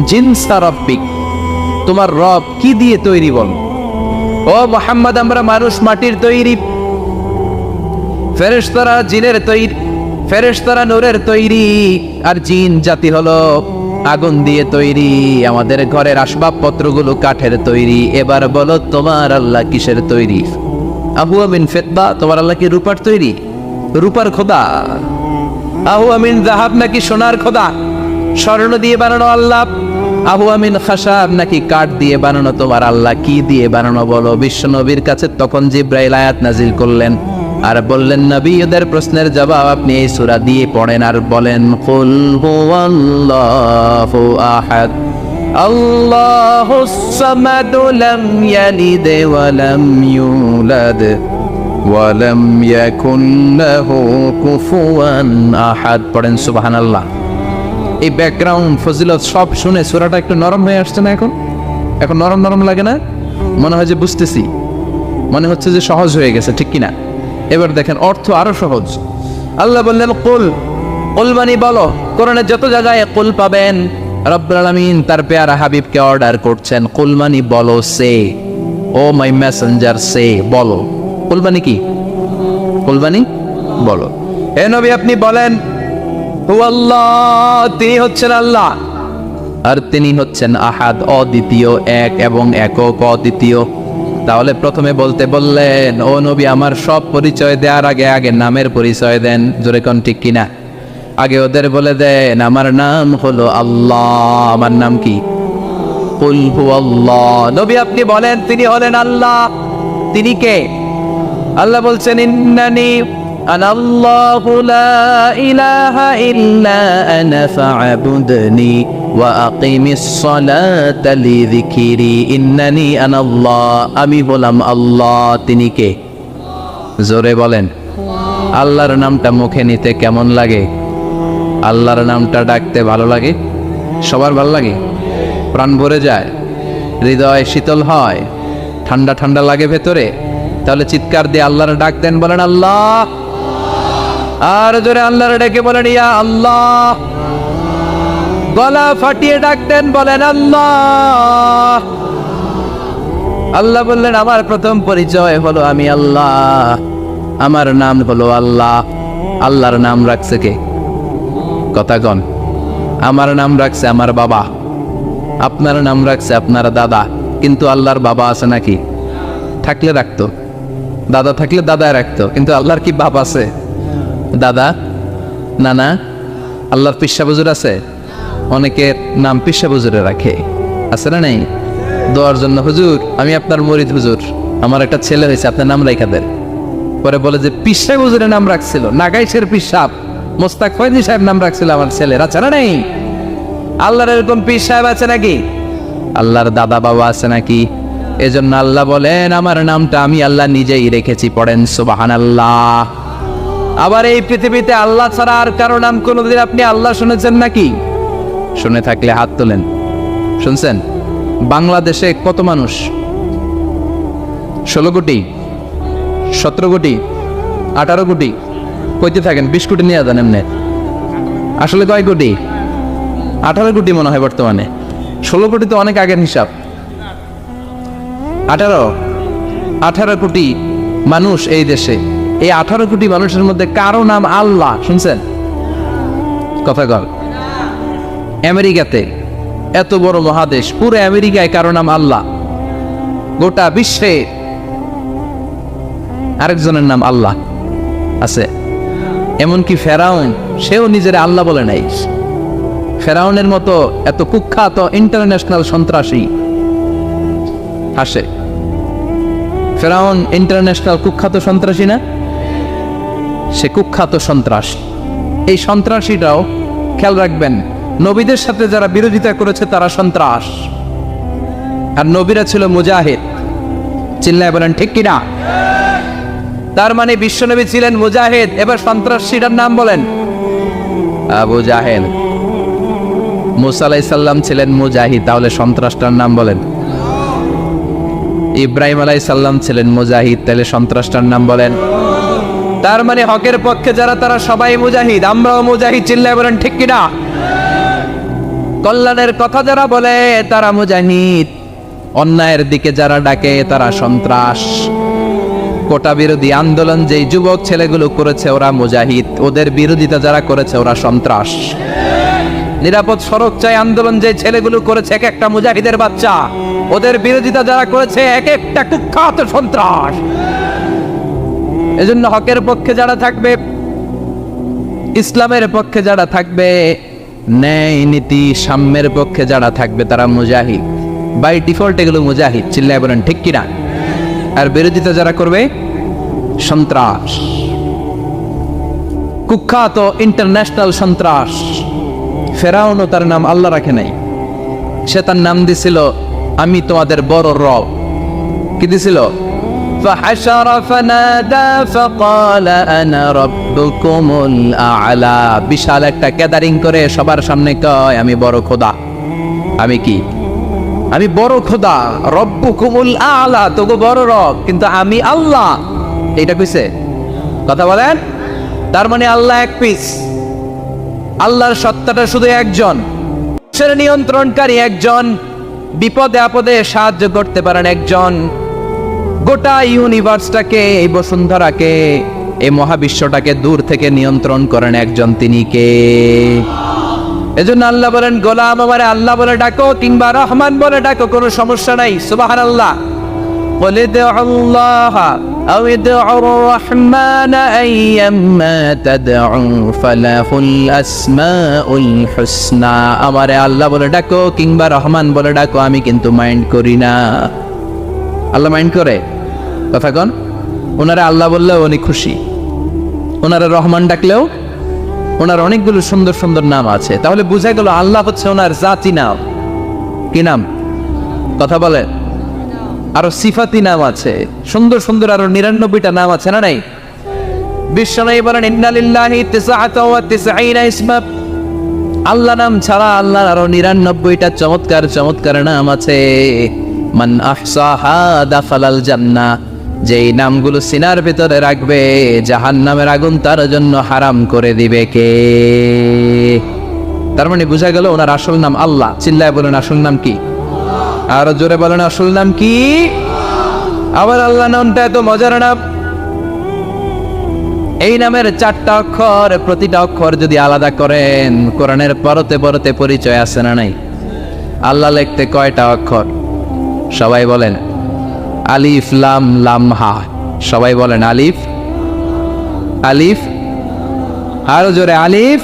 জিনসা রব্বিক, তোমার রব কি দিয়ে তৈরি বল। ও মুহাম্মদ, আমরা মানুষ মাটির তৈরি, ফেরেশতারা জিনের তৈরি, ফেরেশতারা নূরের তৈরি, আর জিন জাতি হলো আগুন দিয়ে তৈরি। আমাদের ঘরের আসবাবপত্রগুলো কাঠের তৈরি। এবার বলো তোমার আল্লাহ কিসের তৈরি? আহুয়া মিন ফিদ্দা, তোমার আল্লাহ কি রূপার তৈরি? রূপার খোদা? আহুয়া মিন যাহাব, নাকি সোনার খোদা? স্বর্ণ দিয়ে বানানো আল্লাহ? আহুয়া মিন খাশাব, নাকি কাঠ দিয়ে বানানো তোমার আল্লাহ? কি দিয়ে বানানো বলো? বিশ্ব নবীর কাছে তখন জিব্রাইল আয়াত নাজিল করলেন আর বললেন, নবী, ওদের প্রশ্নের জবাব আপনি এই সূরা দিয়ে পড়েন আর বলেন, কুল হুয়াল্লাহু আহাদ আল্লাহুস সামাদ লাম ইয়ালিদ ওয়া লাম ইউলাদ ওয়া লাম ইয়াকুন লাহু কুফুয়ান আহাদ। পড়েন সুবহানাল্লাহ। এই ব্যাকগ্রাউন্ড ফজিলত সব শুনে সূরাটা একটু নরম হয়ে আসছে না? এখন নরম নরম লাগে না? মনে হয় যে বুঝতেছি, মনে হচ্ছে যে সহজ হয়ে গেছে, ঠিক কিনা? এবার দেখেন অর্থ আরো সহজ। আল্লাহ বললেন কুল, কুল মানে বলো। কোরআনের যত জায়গায় কুল পাবেন, রব্বুল আলামিন তার পেয়ারা হাবিবকে অর্ডার করছেন, কুল মানে বলো, সে, ও মাই মেসেঞ্জার, সে, বলো। কুল মানে কি? কুল মানে বলো। হে নবী, আপনি বলেন, হুয়াল্লাহ, তিনি হচ্ছেন আল্লাহ, আর তিনি হচ্ছেন আহাদ, অদ্বিতীয়, এক এবং একক, অদ্বিতীয়। তাহলে প্রথমে বলতে বললেন, ও নবী, আমার সব পরিচয় দেওয়ার আগে আগে নামের পরিচয় দেন। জোরে কোন ঠিক কিনা? আগে ওদের বলে দেন, আমার নাম হলো আল্লাহ। আমার নাম কি? কুল হুয়াল্লাহ। নবী, আপনি বলেন, তিনি হলেন আল্লাহ। তিনি কে? আল্লাহ বলছেন, ইন্নানি আনাল্লাহু লা ইলাহা ইল্লা আনা ফা'বুদনি ওয়া আকিমিস সালাতা লিযিকরি। ইন্নানি আনাল্লাহ, আমি হলাম আল্লাহ। তিনি কে? জোরে বলেন। আল্লাহর নামটা মুখে নিতে কেমন লাগে? আল্লাহর নামটা ডাকতে ভালো লাগে? সবার ভালো লাগে? প্রাণ ভরে যায়, হৃদয় শীতল হয়, ঠান্ডা ঠান্ডা লাগে ভেতরে। তাহলে চিৎকার দিয়ে আল্লাহর ডাক দেন, বলেন আল্লাহ। আর জোরে আল্লাহর ডেকে বলেন, ইয়া আল্লাহ। গলা ফাটিয়ে ডাক দেন, বলেন আল্লাহ। আল্লাহ বললেন, আমার প্রথম পরিচয় হলো আমি আল্লাহ, আমার নাম হলো আল্লাহ। আল্লাহর নাম রাখছে কে? কথা কন। আমার নাম রাখছে আমার বাবা, আপনার নাম রাখছে আপনার দাদা। কিন্তু আল্লাহর বাবা আছে নাকি? থাকলে রাখতো, দাদা থাকলে দাদায় রাখতো। কিন্তু আল্লাহর কি বাপ আছে? দাদা, নানা? আল্লাহর পিসা বুজুর আছে? অনেকের নাম পিসা বুজুরে রাখে, আছে না? নেই? দোয়ার জন্য, হুজুর আমি আপনার মরিদ, হুজুর আমার একটা ছেলে হয়েছে, আপনার নাম রাখা দেন। পরে বলে যে পিসা বুজুরের নাম রাখছিল, নাগাইশের পিসাব মোস্তাক ফয়জি সাহেব নাম রাখছিল আমার ছেলের, আছে না? নেই? আল্লাহর এরকম পীর সাহেব আছে নাকি? আল্লাহর দাদা বাবা আছে নাকি? এজন্য আল্লাহ বলেন, আমার নামটা আমি আল্লাহ নিজেই রেখেছি। পড়েন সুবহানাল্লাহ। আবার এই পৃথিবীতে আল্লাহ ছাড়া আর কারো নাম কোনোদিন আপনি আল্লাহ শুনেছেন নাকি? শুনে থাকলে হাত তোলেন। শুনছেন? বাংলাদেশে কত মানুষ? 16 কোটি, 17 কোটি, 18 কোটি? কইতে থাকেন, 20 কোটি নিয়ে যান এমনি। আসলে কয় কোটি? 18 কোটি মনে হয় বর্তমানে। 16 কোটি তো অনেক আগের হিসাব। 18 কোটি মানুষ এই দেশে। এই 18 কোটি মানুষের মধ্যে কারো নাম আল্লাহ শুনছেন? কথা কর। আমেরিকাতে, এত বড় মহাদেশ, পুরো আমেরিকায় কারো নাম আল্লাহ। গোটা বিশ্বে আরেকজনের নাম আল্লাহ আছে। এমনকি ফেরাউন, সেও নিজের আল্লাহ বলে নাই। ফেরাউনের মতো এত কুখ্যাত ইন্টারন্যাশনাল সন্ত্রাসী হাসে। ফেরাউন ইন্টারন্যাশনাল কুখ্যাত সন্ত্রাসী না? সে কুখ্যাত সন্ত্রাস। এই সন্ত্রাসীরাও, খেয়াল রাখবেন, নবীদের সাথে যারা বিরোধিতা করেছে তারা সন্ত্রাস, আর নবীরা ছিল মুজাহিদ। চিল্লায় বলেন ঠিক কিনা? তার মানে বিশ্বনবী ছিলেন মুজাহিদ। এবার সন্ত্রাসীটার নাম বলেন, আবু জাহেল। মুসা আলাইহিস সালাম ছিলেন মুজাহিদ, তাহলে সন্ত্রাসটার নাম বলেন। ইব্রাহিম আলাইহিস সালাম ছিলেন মুজাহিদ, তাহলে সন্ত্রাসটার নাম বলেন। তার মানে হকের পক্ষে যারা, তারা সবাই মুজাহিদ। আমরাও মুজাহিদ। চিল্লায় বলেন ঠিক কিনা? কল্যাণের কথা যারা বলে তারা মুজাহিদ, অন্যায়ের দিকে যারা ডাকে তারা সন্ত্রাস। কোটা বিরোধী আন্দোলন যেই যুবক ছেলেগুলো করেছে ওরা মুজাহিদ, ওদের বিরোধিতা যারা করেছে ওরা সন্ত্রাস। নিরাপদ সড়ক চাই আন্দোলন যে ছেলেগুলো করেছে এক একটা মুজাহিদের বাচ্চা, ওদের বিরোধিতা যারা করেছে এক একটা কুখ্যাত সন্ত্রাস। এজন্য হকের পক্ষে যারা থাকবে, ইসলামের পক্ষে যারা থাকবে, ন্যায় নীতি সাম্যের পক্ষে যারা থাকবে তারা মুজাহিদ। বাই ডিফল্ট এগুলো মুজাহিদ, চিল্লায় বলেন ঠিক কিনা? আর বিরোধিতা যারা করবে সন্ত্রাস, কুখ্যাত ইন্টারন্যাশনাল সন্ত্রাস। ফেরাউনও তার নাম আল্লাহ রাখে নাই, সে তার নাম দিছিল আমি তোমাদের বড় রব। কি দিছিল? فحشر فنادى فقال انا ربكم الاعلى। বিশাল একটা গ্যাদারিং করে সবার সামনে কয় আমি বড় খোদা। আমি কি? আমি বড় খোদা, রব্বুকুমুল আ'লা, তোগো বড় রব, কিন্তু আমি আল্লাহ। এটা কইছে? কথা বলেন। তার মানে আল্লাহ এক পিস, আল্লাহর সত্তাটা শুধু একজন, সে নিয়ন্ত্রণকারী একজন, বিপদে আপদে সাহায্য করতে পারেন একজন, গোটা ইউনিভার্সটাকে, এই বসুন্ধরাকে, এই মহাবিশ্বটাকে দূর থেকে নিয়ন্ত্রণ করেন একজন, তিনি কে? এজন্য আল্লাহ বলেন গোলাম আমারে আল্লাহ বলে ডাকো কিংবা রহমান বলে ডাকো, কোনো সমস্যা নাই। সুবহানাল্লাহ। قل ادعوا الله أو ادعوا الرحمن أيما تدعوا فله الأسماء الحسنى। আমারে আল্লাহ বলে ডাকো কিংবা রহমান বলে ডাকো, আমি কিন্তু মাইন্ড করি না। আল্লাহ মাইন্ড করে? কথা কন। ওনারা আল্লাহ বললেও উনি খুশি, ওনারা রহমান ডাকলেও ওনার অনেকগুলো সুন্দর সুন্দর নাম আছে। তাহলে বুঝা গেল আল্লাহ হচ্ছে ওনার জাতি নাম। কি নাম? কথা বলে। আরো সিফাতি নাম আছে, সুন্দর সুন্দর আরো 99টা নাম আছে না নাই? বিশ্বনবী বলেন ইন্না লিল্লাহি 99 ইসমা। আল্লাহ নাম ছাড়া আল্লাহর আরো 99টা চমৎকার চমৎকার নাম আছে। মান আহসাহা দাখালাল জান্নাহ। যেই নামগুলো সিনার ভিতরে রাখবে জাহান্নামের আগুন তার জন্য হারাম করে দিবে কে? তার মানে বোঝা গেল ওনার আসল নাম আল্লাহ। চিল্লায় বলেন আসল নাম কি? আরো জোরে বলেন আসল নাম কি? আবার আল্লাহ নামটা এত মজার নাম, এই নামের 4টা অক্ষর, প্রতিটা অক্ষর যদি আলাদা করেন কোরআনের পরতে পরতে পরিচয় আছে না নাই? আল্লাহ লিখতে কয়টা অক্ষর? সবাই বলেন আলিফ লাম লাম হা। সবাই বলেন আলিফ, আলিফ, আরো জোরে আলিফ,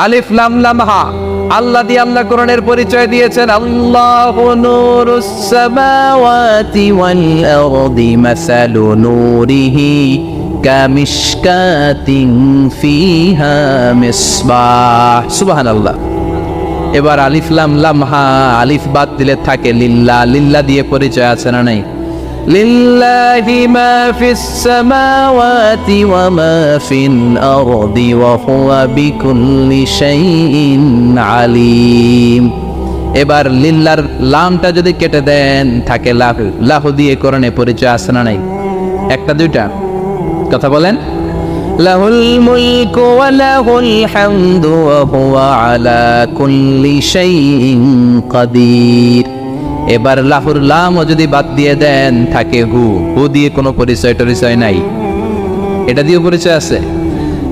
আলিফ লাম লাম হা। আল্লাহ দিয়ে আল্লাহ কোরআনের পরিচয় দিয়েছেন আল্লাহু নূরুস সামাওয়াতি ওয়াল আরদি মাসালু নূরিহি কামিশকাতিন ফিহা মিসবাহ। সুবহানাল্লাহ। এবার আলিফ লাম লাম হা, আলিফ বাদ দিলে থাকে লিল্লাহ। লিল্লাহ দিয়ে পরিচয় আছে না নাই? লিল্লাহি মা ফিস সামাওয়াতি ওয়া মা ফিল আরদি ওয়া হুয়া বিকুল্লি শাইইন আলিম। এবার লিল্লাহর লামটা যদি কেটে দেন থাকে লাহু। লাহু দিয়ে কোরআনে পরিচয় আছে না নাই? একটা দুইটা? কথা বলেন। লাহুল মুলকু ওয়া লাহুল হামদু ওয়া হুয়া আলা কুল্লি শাইইন কাদির। এবার লাহুর লামও যদি বাদ দিয়ে দেন থাকে হু। হু দিয়ে কোনো পরিচয় টরিচয় নাই, এটা দিয়ে পরিচয় আছে।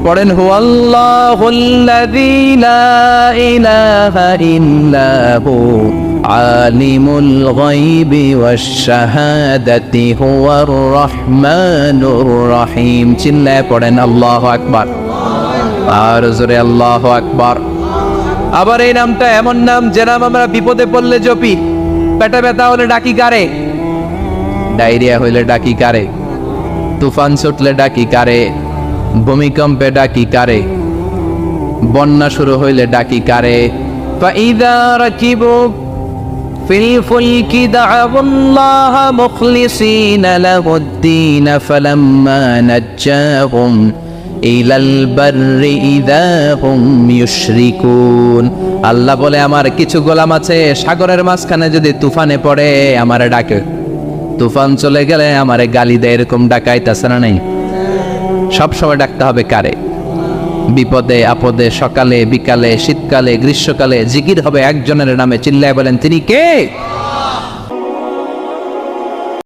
পড়েন হুয়াল্লাহুল্লাযী লা ইলাহা ইল্লা হু আলিমুল গায়বি ওয়াশ শাহাদাতি হুয়ার রহমানুর রহিম। চিল্লায় পড়েন আল্লাহু আকবার। আর জোরে আল্লাহু আকবার। আবার এই নামটা এমন নাম যে নাম আমরা বিপদে পড়লে জপি। পেটে ব্যথা হলে ডাকি কারে? ডায়রিয়া হইলে ডাকি কারে? তুফান ছুটলে ডাকি কারে? ভূমিকম্পে ডাকি কারে? বন্যা শুরু হইলে ডাকি কারে? ফাইযা রাকিবু ফিল ফুলকি দা'উল্লাহ মুখলিসিনা লাহুদ-দীন ফালাম্মা নাজ্জাহুম ইলাল বাররি ইযা হুম ইউশরিকুন। আল্লাহ বলে আমার কিছু গোলাম আছে সাগরের মাঝখানে যদি তুফানে পড়ে আমারে ডাকে, তুফান চলে গেলে আমারে গালি দেয়। এরকম ডাকাইতাছে না নাই? সব সময় ডাকতে হবে কারে? বিপদে আপদে, সকালে বিকালে, শীতকালে গ্রীষ্মকালে জিকির হবে একজনের নামে। চিল্লায় বলেন তিনি কে?